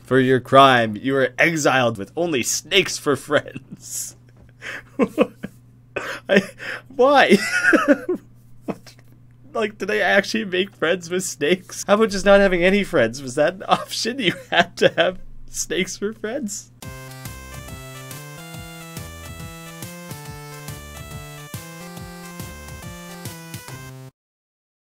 For your crime, you were exiled with only snakes for friends. Why? Like, did I actually make friends with snakes? How about just not having any friends? Was that an option? You had to have snakes for friends?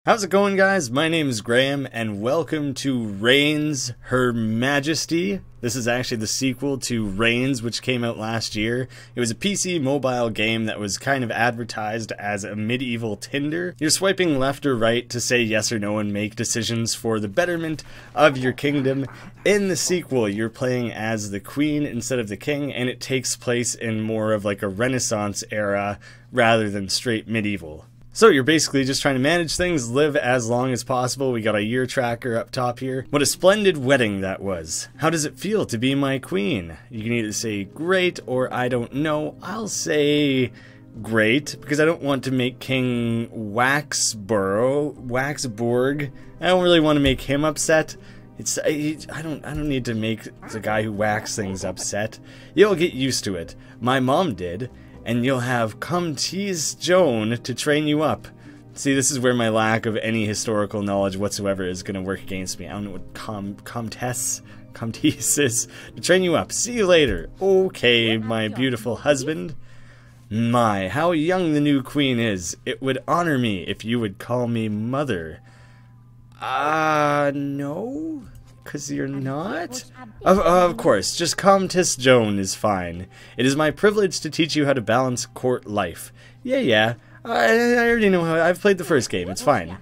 How's it going, guys? My name is Graeme, and welcome to Reigns Her Majesty. This is actually the sequel to Reigns, which came out last year. It was a PC mobile game that was kind of advertised as a medieval Tinder. You're swiping left or right to say yes or no and make decisions for the betterment of your kingdom. In the sequel, you're playing as the queen instead of the king, and it takes place in more of like a Renaissance era rather than straight medieval. So you're basically just trying to manage things, live as long as possible. We got a year tracker up top here. What a splendid wedding that was. How does it feel to be my queen? You can either say great or I don't know. I'll say great because I don't want to make King Waxburg. I don't really want to make him upset. I don't need to make the guy who whacks things upset. You'll get used to it. My mom did. And you'll have Comtesse Joan to train you up. See, this is where my lack of any historical knowledge whatsoever is going to work against me. I don't know what Comtesse is. To train you up. See you later. Okay, my beautiful husband. My, how young the new queen is. It would honor me if you would call me mother. No? Because you're not? Of course, just Comtesse Joan is fine. It is my privilege to teach you how to balance court life. Yeah, I already know how. I've played the first game, it's fine.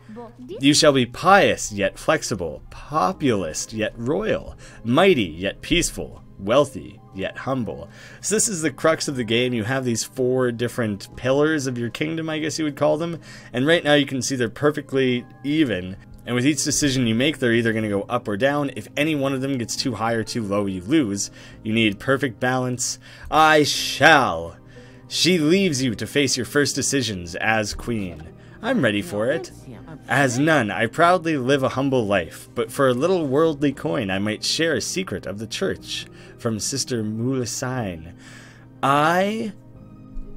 You shall be pious, yet flexible, populist, yet royal, mighty, yet peaceful, wealthy, yet humble. So this is the crux of the game. You have these 4 different pillars of your kingdom, I guess you would call them. And right now you can see they're perfectly even. And with each decision you make, they're either going to go up or down. If any one of them gets too high or too low, you lose. You need perfect balance. I shall. She leaves you to face your first decisions as queen. I'm ready for it. As none, I proudly live a humble life, but for a little worldly coin, I might share a secret of the church. From Sister Mulisine. I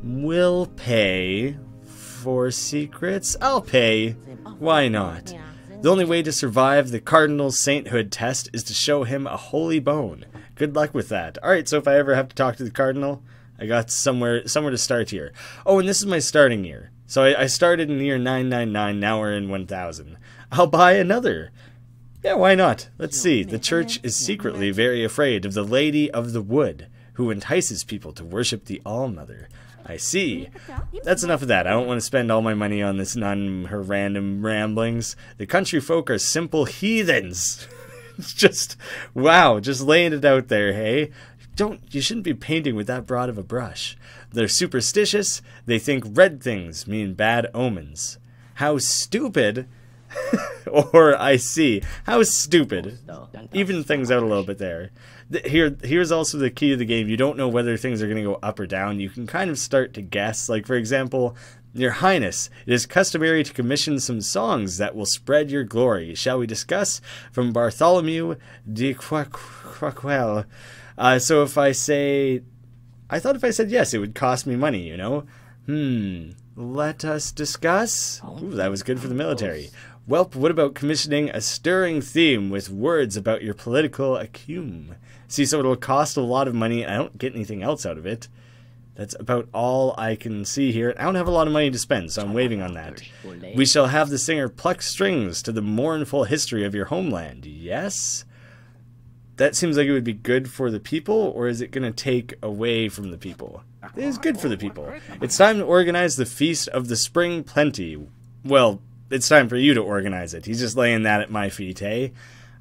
will pay for secrets. I'll pay. Why not? The only way to survive the cardinal's sainthood test is to show him a holy bone. Good luck with that. Alright, so if I ever have to talk to the cardinal, I got somewhere to start here. Oh, and this is my starting year. So I started in the year 999, now we're in 1000. I'll buy another. Yeah, why not? Let's see. The church is secretly very afraid of the Lady of the Wood, who entices people to worship the All-Mother. I see. That's enough of that. I don't want to spend all my money on this nun, her random ramblings. The country folk are simple heathens. It's just, wow, just laying it out there, hey? You shouldn't be painting with that broad of a brush. They're superstitious. They think red things mean bad omens. How stupid. Or I see. How stupid. Even things out a little bit there. Here's also the key to the game. You don't know whether things are going to go up or down. You can kind of start to guess. Like, for example, Your Highness, it is customary to commission some songs that will spread your glory. Shall we discuss? From Bartholomew de Quaquel. So if I say... I thought if I said yes, it would cost me money, you know? Let us discuss? Ooh, that was good for the military. Welp, what about commissioning a stirring theme with words about your political acumen? See, so it'll cost a lot of money, and I don't get anything else out of it. That's about all I can see here. I don't have a lot of money to spend, so I'm waving on that. We shall have the singer pluck strings to the mournful history of your homeland. Yes? That seems like it would be good for the people, or is it going to take away from the people? It is good for the people. It's time to organize the Feast of the Spring Plenty. Well, it's time for you to organize it. He's just laying that at my feet, eh?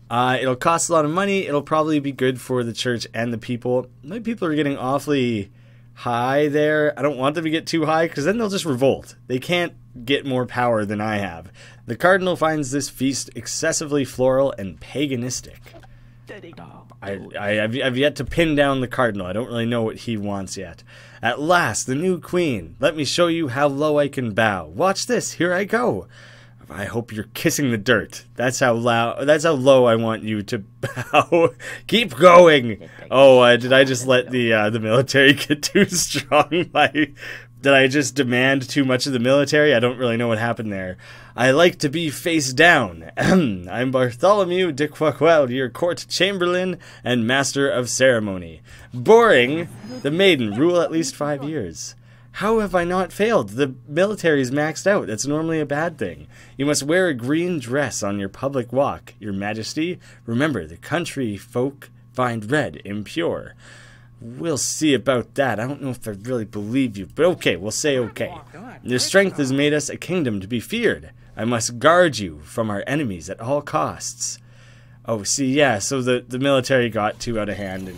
It'll cost a lot of money. It'll probably be good for the church and the people. My people are getting awfully high there. I don't want them to get too high, because then they'll just revolt. They can't get more power than I have. The cardinal finds this feast excessively floral and paganistic. I have yet to pin down the cardinal. I don't really know what he wants yet. At last, the new queen. Let me show you how low I can bow. Watch this. Here I go. I hope you're kissing the dirt. That's how low I want you to bow. Keep going. Oh, did I just let the military get too strong? Did I just demand too much of the military? I don't really know what happened there. I like to be face down. I'm Bartholomew de Quaquel, your court chamberlain and master of ceremony. Boring. The maiden, rule at least 5 years. How have I not failed? The military's maxed out. That's normally a bad thing. You must wear a green dress on your public walk, your majesty. Remember, the country folk find red impure. We'll see about that. I don't know if I really believe you, but okay, we'll say okay. Your strength has made us a kingdom to be feared. I must guard you from our enemies at all costs. Oh, see, yeah, so the military got too out of hand, and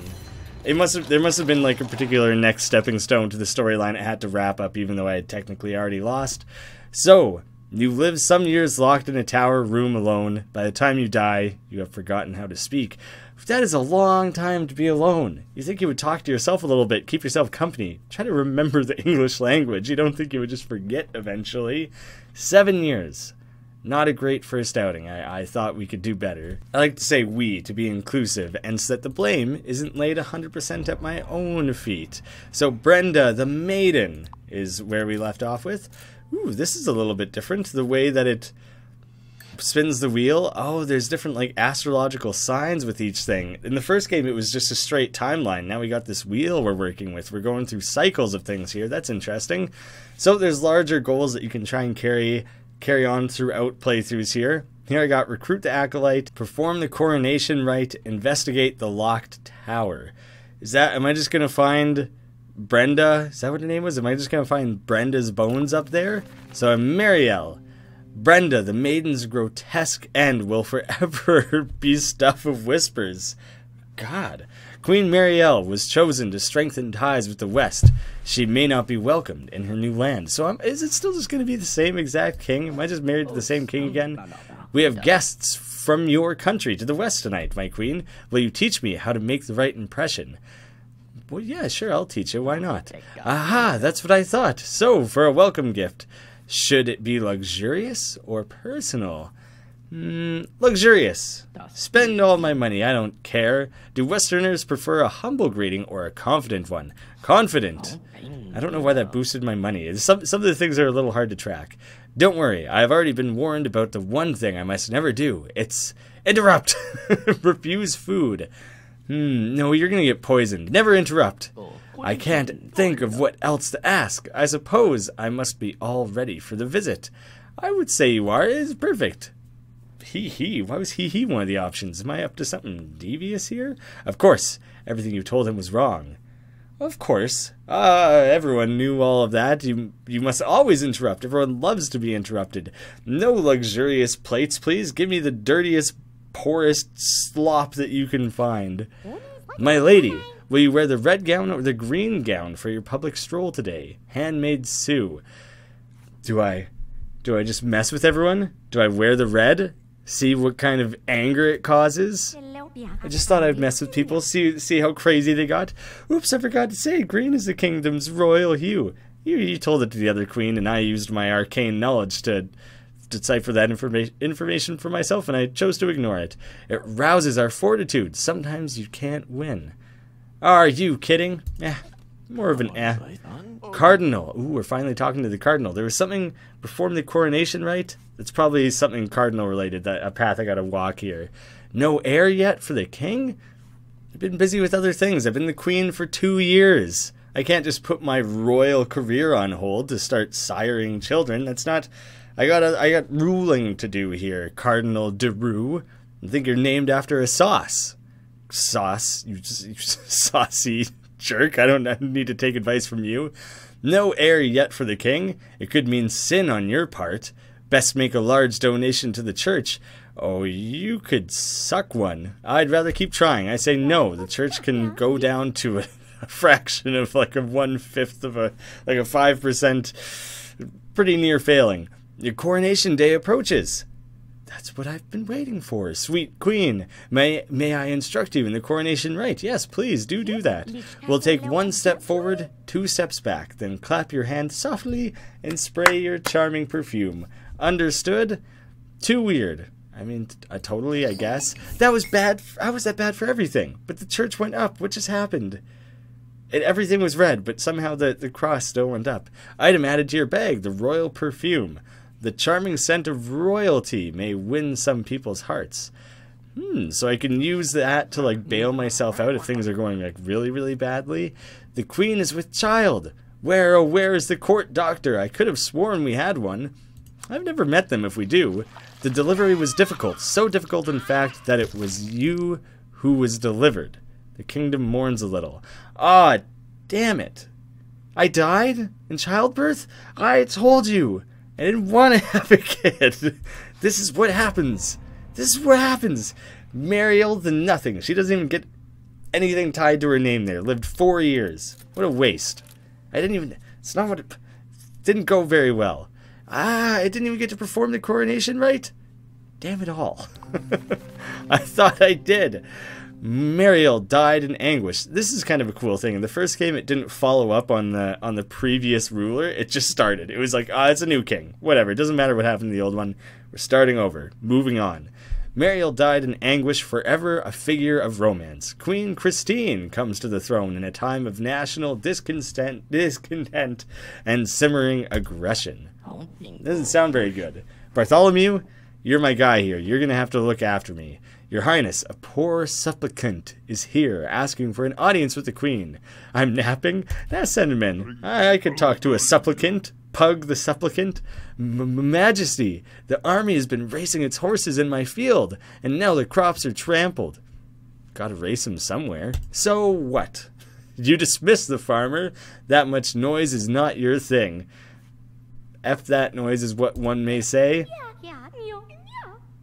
there must have been like a particular next stepping stone to the storyline it had to wrap up, even though I had technically already lost. So, you live some years locked in a tower room alone. By the time you die, you have forgotten how to speak. That is a long time to be alone. You think you would talk to yourself a little bit, keep yourself company, try to remember the English language. You don't think you would just forget eventually. 7 years. Not a great first outing. I thought we could do better. I like to say we to be inclusive and so that the blame isn't laid 100% at my own feet. So Brenda, the maiden, is where we left off with. Ooh, this is a little bit different. The way that it spins the wheel. Oh, there's different like astrological signs with each thing. In the first game, it was just a straight timeline. Now we got this wheel we're working with. We're going through cycles of things here. That's interesting. So there's larger goals that you can try and carry on throughout playthroughs here. Here I got recruit the acolyte, perform the coronation rite, investigate the locked tower. Am I just gonna find Brenda? Is that what her name was? Am I just gonna find Brenda's bones up there? So I'm Marielle. Brenda, the maiden's grotesque end will forever be stuff of whispers. God. Queen Marielle was chosen to strengthen ties with the West. She may not be welcomed in her new land. So is it still just going to be the same exact king? Am I just married to the same king again? We have guests from your country to the West tonight, my queen. Will you teach me how to make the right impression? Well, yeah, sure, I'll teach you. Why not? Aha, that's what I thought. So, for a welcome gift, should it be luxurious or personal? Luxurious. Spend all my money, I don't care. Do Westerners prefer a humble greeting or a confident one? Confident. I don't know why that boosted my money. Some of the things are a little hard to track. Don't worry, I've already been warned about the one thing I must never do. It's interrupt. Refuse food. No, you're gonna get poisoned. Never interrupt. I can't think of what else to ask. I suppose I must be all ready for the visit. I would say you are. It's perfect. He. Why was he one of the options? Am I up to something devious here? Of course, everything you told him was wrong. Of course. Everyone knew all of that. You must always interrupt. Everyone loves to be interrupted. No luxurious plates, please. Give me the dirtiest, poorest slop that you can find. My lady, will you wear the red gown or the green gown for your public stroll today? Handmaid Sue. Do I just mess with everyone? Do I wear the red? See what kind of anger it causes? I just thought I'd mess with people, see how crazy they got. Oops, I forgot to say, green is the kingdom's royal hue. You told it to the other queen, and I used my arcane knowledge to decipher that information for myself, and I chose to ignore it. It rouses our fortitude. Sometimes you can't win. Are you kidding? More of an Cardinal. Ooh, we're finally talking to the cardinal. There was something, perform the coronation rite? It's probably something cardinal related, a path I gotta walk here. No heir yet for the king? I've been busy with other things. I've been the queen for 2 years. I can't just put my royal career on hold to start siring children. That's not... I got ruling to do here, Cardinal de Roux. I think you're named after a sauce. Sauce? You saucy jerk. I don't need to take advice from you. No heir yet for the king. It could mean sin on your part. Best make a large donation to the church. Oh, you could suck one. I'd rather keep trying. I say no. The church can go down to a fraction of like a 1/5 of a 5%. Pretty near failing. Your coronation day approaches. That's what I've been waiting for. Sweet queen, may I instruct you in the coronation rite? Yes, please, do that. We'll take 1 step forward, 2 steps back, then clap your hand softly and spray your charming perfume. Understood? Too weird. I mean, totally, I guess. That was bad. How was that bad for everything? But the church went up. What just happened? Everything was red, but somehow the cross still went up. Item added to your bag, the royal perfume. The charming scent of royalty may win some people's hearts. So I can use that to, like, bail myself out if things are going, like, really, really badly. The queen is with child. Where, oh, where is the court doctor? I could have sworn we had one. I've never met them if we do. The delivery was difficult. So difficult, in fact, that it was you who was delivered. The kingdom mourns a little. Ah, damn it. I died in childbirth? I told you. I didn't want to have a kid. This is what happens. This is what happens. Mariel the nothing. She doesn't even get anything tied to her name there. Lived 4 years. What a waste. I didn't even... It's not what... It didn't go very well. I didn't even get to perform the coronation right? Damn it all. I thought I did. Mariel died in anguish. This is kind of a cool thing. In the first game, it didn't follow up on the previous ruler. It just started. It was like, it's a new king. Whatever. It doesn't matter what happened to the old one. We're starting over. Moving on. Mariel died in anguish, forever a figure of romance. Queen Christine comes to the throne in a time of national discontent and simmering aggression. Doesn't sound very good. Bartholomew, you're my guy here. You're going to have to look after me. Your Highness, a poor supplicant is here, asking for an audience with the Queen. I'm napping? Send him in. I could talk to a supplicant. Pug the supplicant. Majesty, the army has been racing its horses in my field, and now the crops are trampled. Gotta race them somewhere. So what? You dismiss the farmer. That much noise is not your thing. F that noise is what one may say.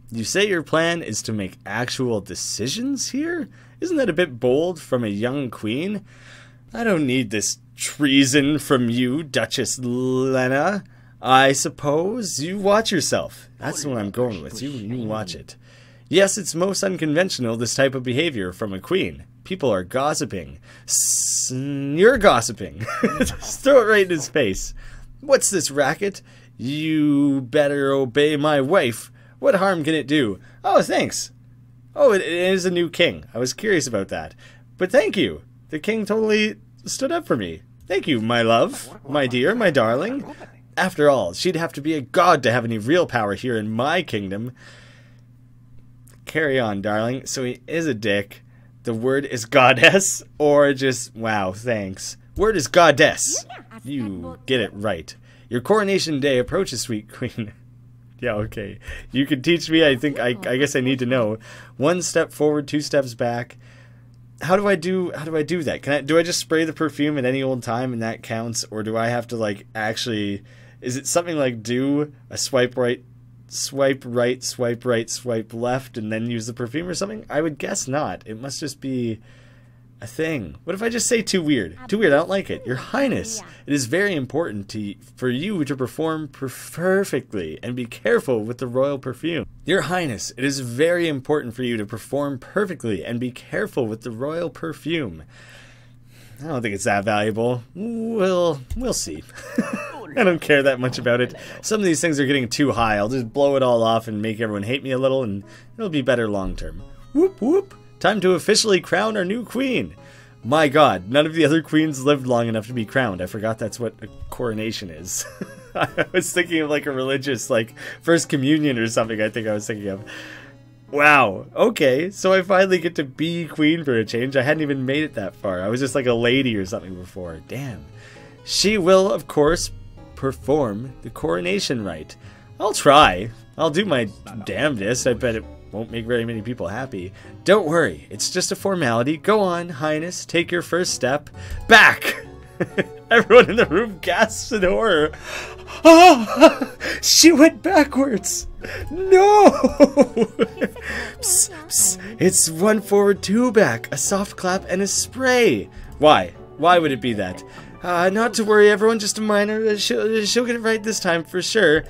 You say your plan is to make actual decisions here? Isn't that a bit bold from a young queen? I don't need this treason from you, Duchess Lena. I suppose you watch yourself. That's what I'm going with. You watch it. Yes, it's most unconventional, this type of behavior from a queen. People are gossiping. You're gossiping. Just throw it right in his face. What's this racket? You better obey my wife. What harm can it do? Oh, thanks. Oh, it is a new king. I was curious about that. But thank you. The king totally stood up for me. Thank you, my love, my dear, my darling. After all, she'd have to be a god to have any real power here in my kingdom. Carry on, darling. So he is a dick. The word is goddess, or just, wow, thanks. Word is goddess. You get it right. Your coronation day approaches, sweet queen. Yeah, okay. You can teach me. I guess I need to know. 1 step forward, 2 steps back. How do I do that? Do I just spray the perfume at any old time and that counts, or do I have to, like, actually, is it something like do a swipe right, swipe left, and then use the perfume or something? I would guess not. It must just be a thing. What if I just say too weird? Too weird, I don't like it. Your Highness, it is very important for you to perform perfectly and be careful with the royal perfume. Your Highness, it is very important for you to perform perfectly and be careful with the royal perfume. I don't think it's that valuable. We'll see. I don't care that much about it. Some of these things are getting too high. I'll just blow it all off and make everyone hate me a little, and it'll be better long term. Whoop whoop. Time to officially crown our new queen. My god, none of the other queens lived long enough to be crowned. I forgot that's what a coronation is. I was thinking of like a religious, like, first communion or something, I think I was thinking of. Wow, okay, so I finally get to be queen for a change. I hadn't even made it that far. I was just like a lady or something before. Damn. She will, of course, perform the coronation rite. I'll try. I'll do my damnedest. I bet it won't make very many people happy. Don't worry, it's just a formality. Go on, Highness, take your first step. Back! Everyone in the room gasps in horror. Oh, she went backwards. No! Psst, psst. It's 1 forward, 2 back, a soft clap, and a spray. Why? Why would it be that? Not to worry, everyone, just a minor. She'll get it right this time for sure.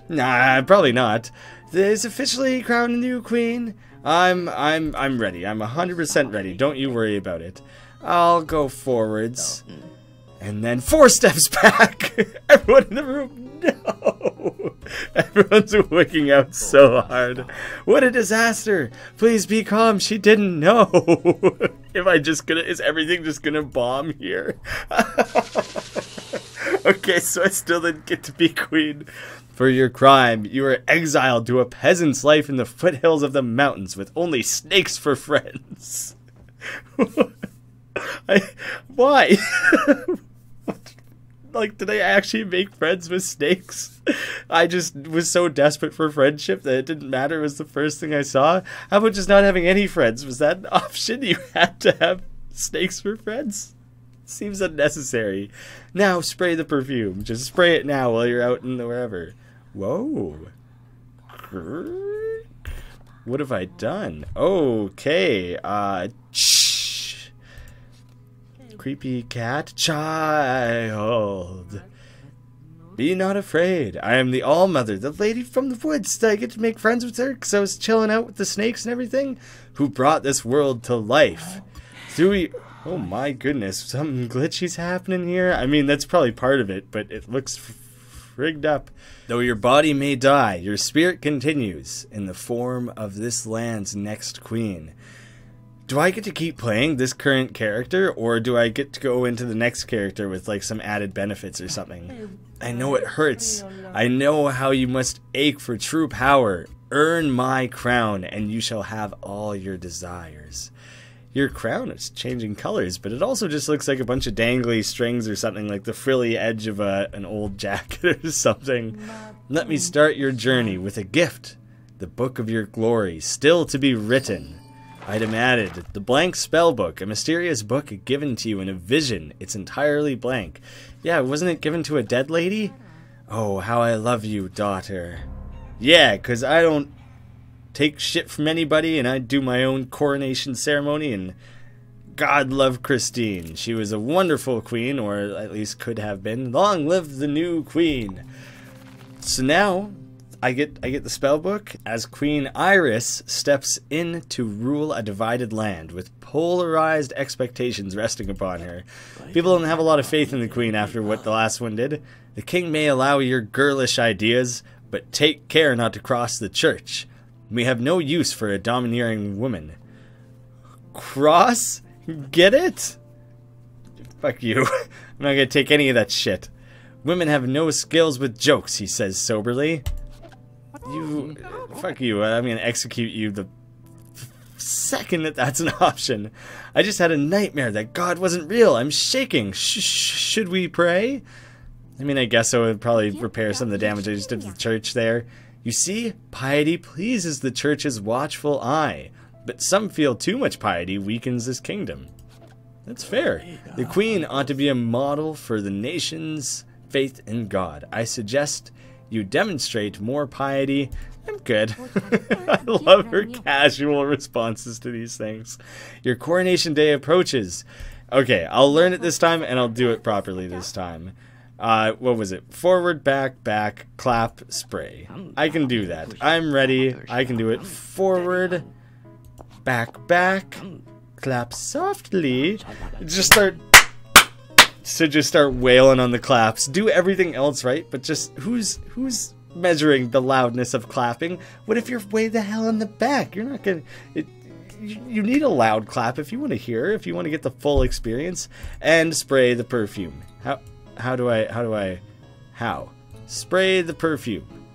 Nah, probably not. There's officially crowned a new queen. I'm ready. I'm 100% ready. Don't you worry about it. I'll go forwards. And then 4 steps back. Everyone in the room, no. Everyone's wigging out so hard. What a disaster! Please be calm. She didn't know. Is everything just gonna bomb here? Okay, so I still didn't get to be queen. For your crime, you were exiled to a peasant's life in the foothills of the mountains with only snakes for friends. Why? Like, did I actually make friends with snakes? I just was so desperate for friendship that it didn't matter. It was the first thing I saw. How about just not having any friends? Was that an option? You had to have snakes for friends? Seems unnecessary. Now spray the perfume. Just spray it now while you're out in the wherever. Whoa. What have I done? Okay. Creepy cat child. Be not afraid. I am the All-Mother, the lady from the woods. Did I get to make friends with her because I was chilling out with the snakes and everything? Who brought this world to life. Oh my goodness, something glitchy's happening here. I mean, that's probably part of it, but it looks rigged up. Though your body may die, your spirit continues in the form of this land's next queen. Do I get to keep playing this current character, or do I get to go into the next character with like some added benefits or something? I know it hurts. I know how you must ache for true power. Earn my crown, and you shall have all your desires. Your crown is changing colors, but it also just looks like a bunch of dangly strings or something, like the frilly edge of an old jacket or something. Let me start your journey with a gift. The book of your glory, still to be written. Item added. The blank spell book, a mysterious book given to you in a vision. It's entirely blank. Yeah, wasn't it given to a dead lady? Oh, how I love you, daughter. Yeah, 'cause I don't take shit from anybody, and I do my own coronation ceremony, and God love Christine. She was a wonderful queen, or at least could have been. Long live the new queen. So now I get the spell book as Queen Iris steps in to rule a divided land with polarized expectations resting upon her. People don't have a lot of faith in the queen after what the last one did. The king may allow your girlish ideas, but take care not to cross the church. We have no use for a domineering woman. Cross? Get it? Fuck you. I'm not gonna take any of that shit. Women have no skills with jokes, he says soberly. Fuck you. I'm gonna execute you the second that's an option. I just had a nightmare that God wasn't real. I'm shaking. Should we pray? I mean, I guess I would probably repair some of the damage I just did to the church there. You see, piety pleases the church's watchful eye, but some feel too much piety weakens this kingdom. That's fair. The queen ought to be a model for the nation's faith in God. I suggest you demonstrate more piety. I'm good. I love her casual responses to these things. Your coronation day approaches. Okay, I'll learn it this time, and I'll do it properly this time. What was it? Forward, back, clap, spray. I can do that. I'm ready. I can do it. Forward, back, clap softly. Just start wailing on the claps. Do everything else right, but just who's measuring the loudness of clapping? What if you're way the hell in the back? You're not gonna. You need a loud clap if you want to hear, if you want to get the full experience. And spray the perfume. How? Spray the perfume.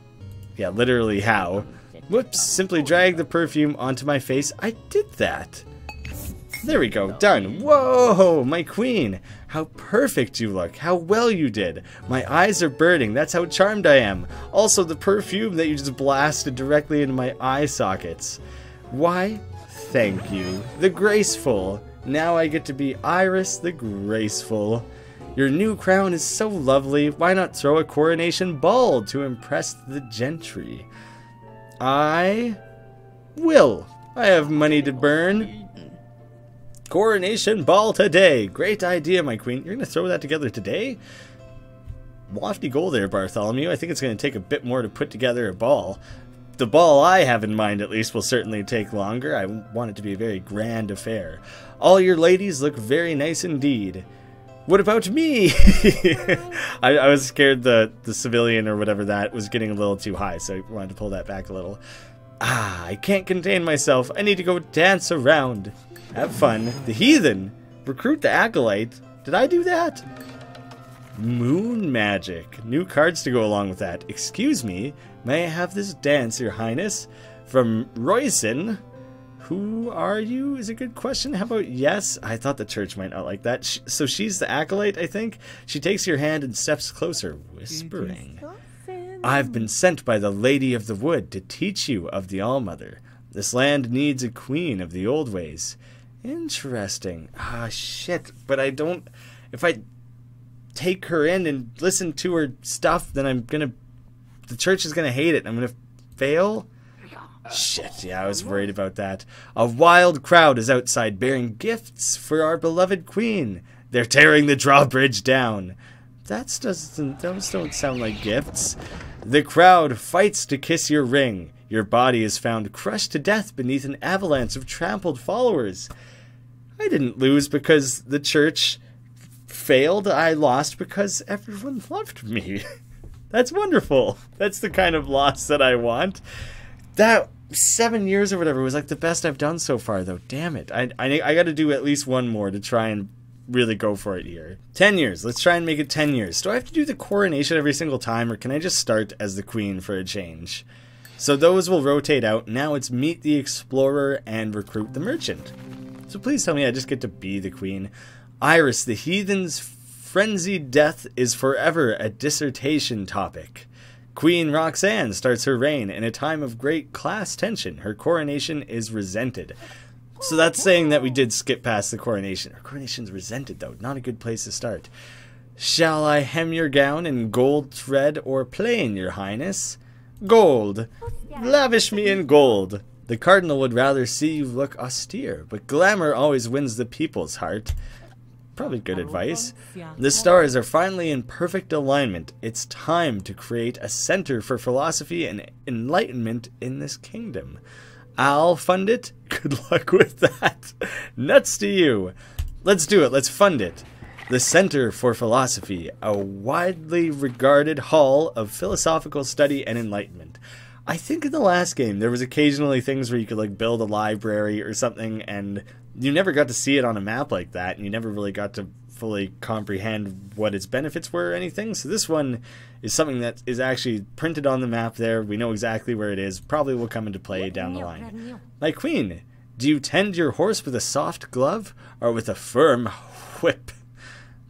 Yeah, literally how. Whoops, simply drag the perfume onto my face. I did that. There we go, done. Whoa, my queen. How perfect you look. How well you did. My eyes are burning. That's how charmed I am. Also, the perfume that you just blasted directly into my eye sockets. Why, thank you. The graceful. Now I get to be Iris the graceful. Your new crown is so lovely. Why not throw a coronation ball to impress the gentry? I will. I have money to burn. Coronation ball today. Great idea, my queen. You're going to throw that together today? Lofty goal there, Bartholomew. I think it's going to take a bit more to put together a ball. The ball I have in mind, at least, will certainly take longer. I want it to be a very grand affair. All your ladies look very nice indeed. What about me? I was scared the civilian or whatever that was getting a little too high, so I wanted to pull that back a little. I can't contain myself. I need to go dance around. Have fun. The heathen. Recruit the acolyte. Did I do that? Moon magic. New cards to go along with that. Excuse me. May I have this dance, your highness? From Royson. Who are you? Is a good question. How about yes? I thought the church might not like that. So she's the acolyte, I think. She takes your hand and steps closer, whispering. I've been sent by the Lady of the Wood to teach you of the Allmother. This land needs a queen of the old ways. Interesting. Ah, shit. But I don't... If I take her in and listen to her stuff, then I'm gonna... The church is gonna hate it. I'm gonna fail? Shit, yeah, I was worried about that. A wild crowd is outside bearing gifts for our beloved queen. They're tearing the drawbridge down. Those don't sound like gifts. The crowd fights to kiss your ring. Your body is found crushed to death beneath an avalanche of trampled followers. I didn't lose because the church failed. I lost because everyone loved me. That's wonderful. That's the kind of loss that I want. That 7 years or whatever was like the best I've done so far, though. Damn it. I got to do at least one more to try and really go for it here. 10 years. Let's try and make it 10 years. Do I have to do the coronation every single time, or can I just start as the queen for a change? So those will rotate out. Now it's meet the explorer and recruit the merchant. So please tell me I just get to be the queen. Iris, the heathen's frenzied death is forever a dissertation topic. Queen Roxanne starts her reign in a time of great class tension. Her coronation is resented. So that's saying that we did skip past the coronation. Her coronation's resented, though. Not a good place to start. Shall I hem your gown in gold thread or plain, your highness? Gold. Lavish me in gold. The cardinal would rather see you look austere, but glamour always wins the people's heart. Probably good advice. The stars are finally in perfect alignment. It's time to create a center for philosophy and enlightenment in this kingdom. I'll fund it. Good luck with that. Nuts to you. Let's do it. Let's fund it. The Center for Philosophy, a widely regarded hall of philosophical study and enlightenment. I think in the last game there was occasionally things where you could like build a library or something, and you never got to see it on a map like that, and you never really got to fully comprehend what its benefits were or anything. So this one is something that is actually printed on the map there. We know exactly where it is. Probably will come into play down the line. My queen, do you tend your horse with a soft glove or with a firm whip?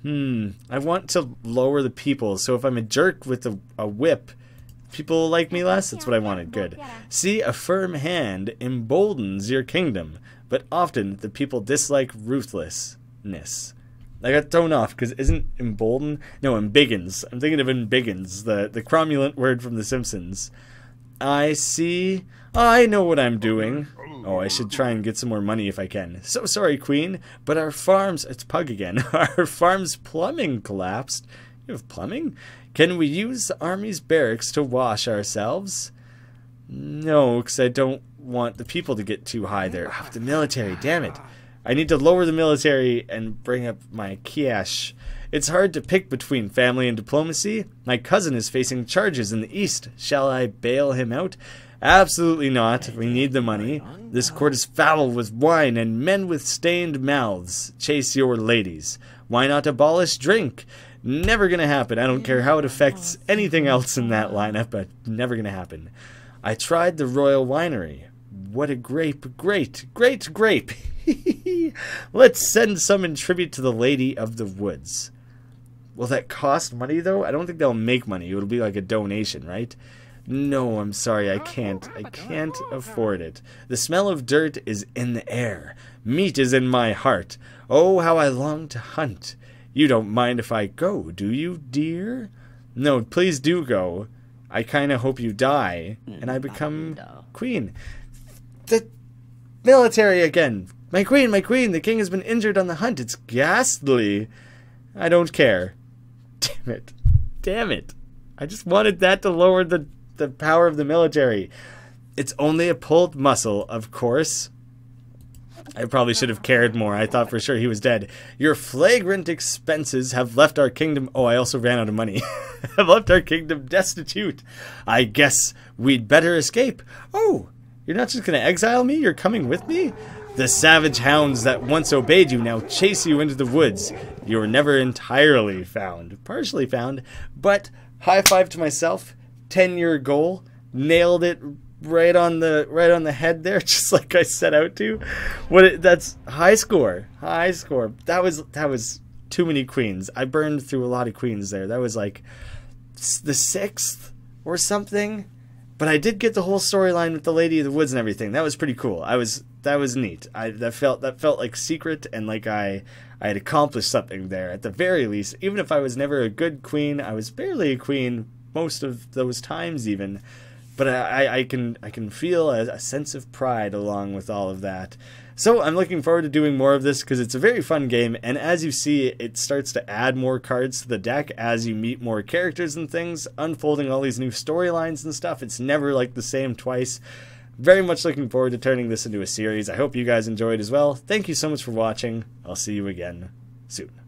I want to lower the people, so if I'm a jerk with a whip, people like me less? That's what I wanted. Good. See, a firm hand emboldens your kingdom, but often the people dislike ruthlessness. I got thrown off because isn't embolden? No, embiggens. I'm thinking of embiggens, the cromulent word from The Simpsons. I see. I know what I'm doing. Oh, I should try and get some more money if I can. So sorry, Queen, but our farms... It's Pug again. Our farm's plumbing collapsed. You have plumbing? Can we use the army's barracks to wash ourselves? No, because I don't want the people to get too high there. Oh, the military, damn it. I need to lower the military and bring up my cash. It's hard to pick between family and diplomacy. My cousin is facing charges in the east. Shall I bail him out? Absolutely not. We need the money. This court is foul with wine, and men with stained mouths chase your ladies. Why not abolish drink? Never gonna happen. I don't care how it affects anything else in that lineup, but never gonna happen. I tried the royal winery. What a grape. Great grape. Let's send some in tribute to the Lady of the Woods. Will that cost money, though? I don't think they'll make money. It'll be like a donation, right? No, I'm sorry, I can't. I can't afford it. The smell of dirt is in the air. Meat is in my heart. Oh, how I long to hunt. You don't mind if I go, do you, dear? No, please do go. I kinda hope you die, and I become queen. The military again. My queen, the king has been injured on the hunt. It's ghastly. I don't care. Damn it. I just wanted that to lower the power of the military. It's only a pulled muscle, of course. I probably should have cared more. I thought for sure he was dead. Your flagrant expenses have left our kingdom... Oh, I also ran out of money. Have left our kingdom destitute. I guess we'd better escape. Oh, you're not just going to exile me? You're coming with me? The savage hounds that once obeyed you now chase you into the woods. You were never entirely found. Partially found. But high five to myself. 10-year goal. Nailed it right on the head there, just like I set out to. That's high score. High score. That was too many queens. I burned through a lot of queens there. That was like the 6th or something. But I did get the whole storyline with the Lady of the Woods and everything. That was pretty cool. That was neat. That felt like secret, and like I had accomplished something there at the very least. Even if I was never a good queen, I was barely a queen most of those times even. But I can feel a sense of pride along with all of that. So I'm looking forward to doing more of this because it's a very fun game. And as you see, it starts to add more cards to the deck as you meet more characters and things, unfolding all these new storylines and stuff. It's never like the same twice. Very much looking forward to turning this into a series. I hope you guys enjoyed as well. Thank you so much for watching. I'll see you again soon.